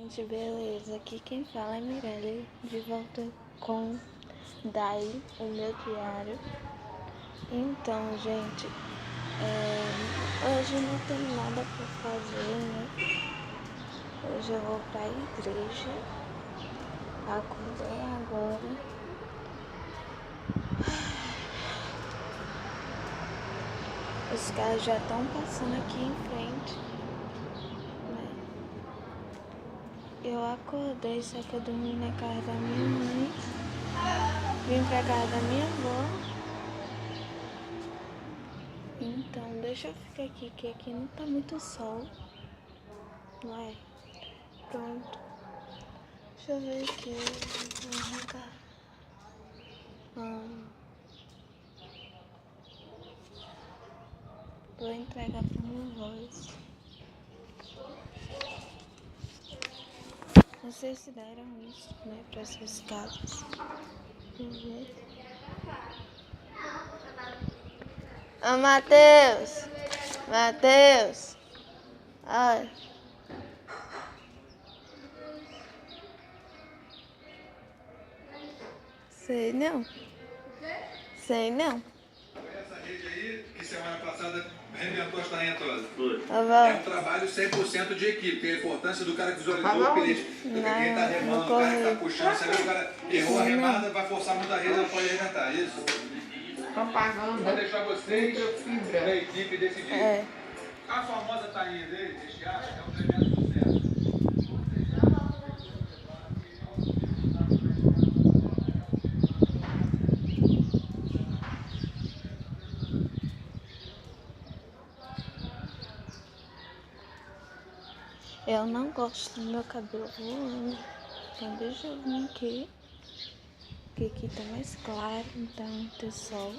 gente, beleza? Aqui quem fala é Mirelle, de volta com Dai, o meu diário. Então, gente, hoje não tem nada pra fazer, né? Hoje eu vou pra igreja, acordei agora. Os caras já estão passando aqui em frente, né? Eu acordei, só que eu dormi na casa da minha mãe. Vim pra casa da minha avó. Então, deixa eu ficar aqui, que aqui não tá muito sol. Não é? Pronto. Deixa eu ver aqui. Vou arrancar. Vou entregar pra minha voz. Não sei se deram isso, né? Para essas casas. Vamos ver. Ô, Matheus! Matheus! Olha. Sei não. Sei não. Essa rede aí, que semana passada arrebentou as tainhas todas. É um trabalho 100% de equipe, que é a importância do cara que visualizou, porque quem tá remando, o cara que tá puxando, sabe, o cara errou a remada, vai forçar muito a rede, ela pode arrebentar, isso? Propaganda. Vou deixar vocês da equipe decidir. É. A famosa tainha dele, de estiagem, é um tremendo sucesso. Eu não gosto do meu cabelo voando. Então deixa eu vir aqui. Porque aqui tá mais claro, então tem sol.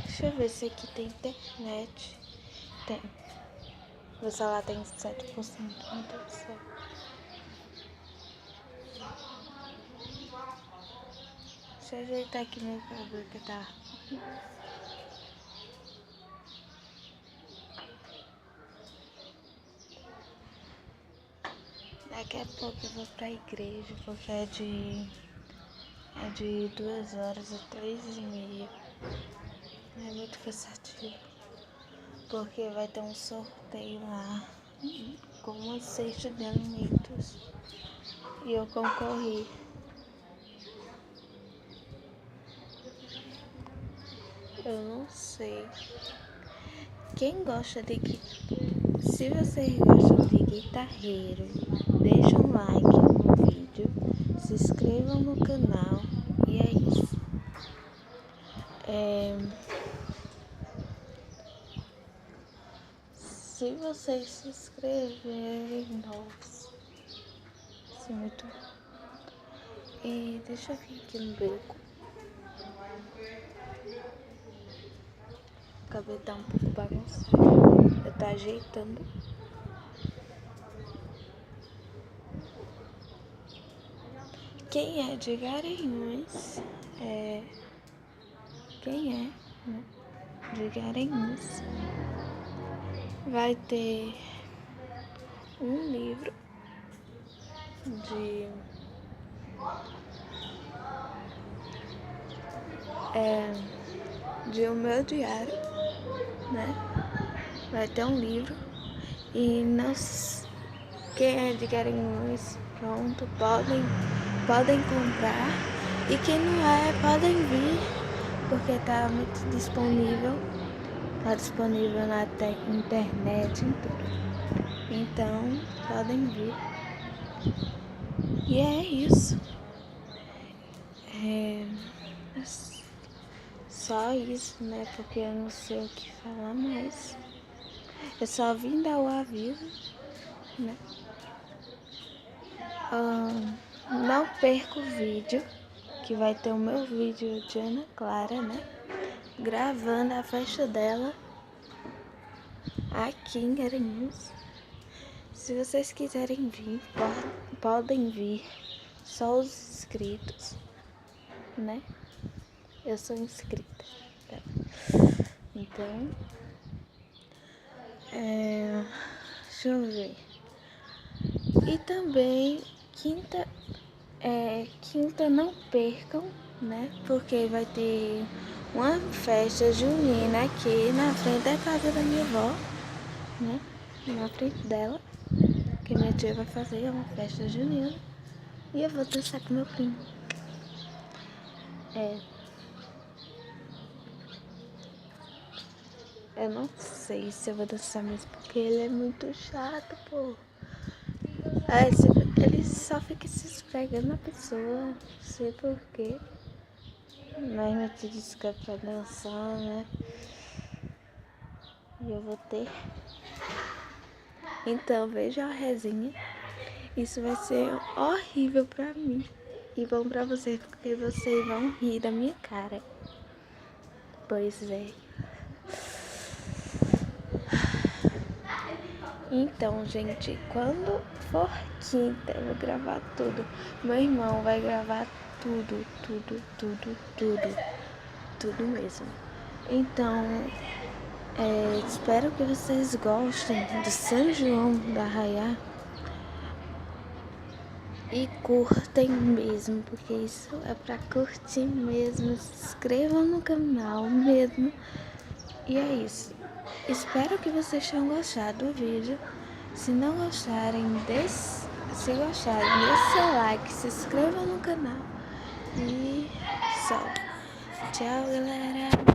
Deixa eu ver se aqui tem internet. Tem. Meu celular tem 7%, meu Deus do céu. Deixa eu ajeitar aqui meu cabelo que tá. Daqui a pouco eu vou pra igreja, porque é de 2 horas a 3h30. É muito cansativo, porque vai ter um sorteio lá com uma cesta de alimentos e eu concorri. Eu não sei. Quem gosta de Se vocês gostam de guitarreiro, deixa um like no vídeo, se inscrevam no canal e é isso. Se vocês se inscreverem, nossa, isso é muito bom. E deixa eu vir aqui no beco. O cabelo tá um pouco bagunçado. Eu tô ajeitando. Quem é de Garanhuns? Quem é, né, de Garanhuns vai ter um livro de O Meu Diário, né? Vai ter um livro e quem é de Garanhuns, pronto, podem comprar, e quem não é, podem vir, porque tá muito disponível, tá disponível na internet, em tudo. Então, podem vir. E é isso. Só isso, né? Porque eu não sei o que falar mais. Eu só vim dar o aviso, né? Não perca o vídeo, que vai ter o meu vídeo de Ana Clara, né? Gravando a festa dela aqui em Garanhuns. Se vocês quiserem vir, podem vir. Só os inscritos, né? Eu sou inscrita. Então, Deixa eu ver. E também, quinta não percam, né? Porque vai ter uma festa junina aqui na frente da casa da minha avó, né? Na frente dela. Que minha tia vai fazer uma festa junina. E eu vou dançar com meu primo. Eu não sei se eu vou dançar mesmo, porque ele é muito chato, pô. Ele só fica se esfregando na pessoa, não sei porquê. Mas minha tia disse que é pra dançar, né? E eu vou ter. Então, veja a resenha. Isso vai ser horrível pra mim. E bom pra vocês, porque vocês vão rir da minha cara. Pois é. Então, gente, quando for quinta, eu vou gravar tudo. Meu irmão vai gravar tudo mesmo. Então, espero que vocês gostem do São João da Arraiá. E curtem mesmo, porque isso é pra curtir mesmo. Se inscrevam no canal mesmo. E é isso. Espero que vocês tenham gostado do vídeo. Se não gostarem, se gostarem, deixe seu like, se inscrevam no canal. E só. Tchau, galera.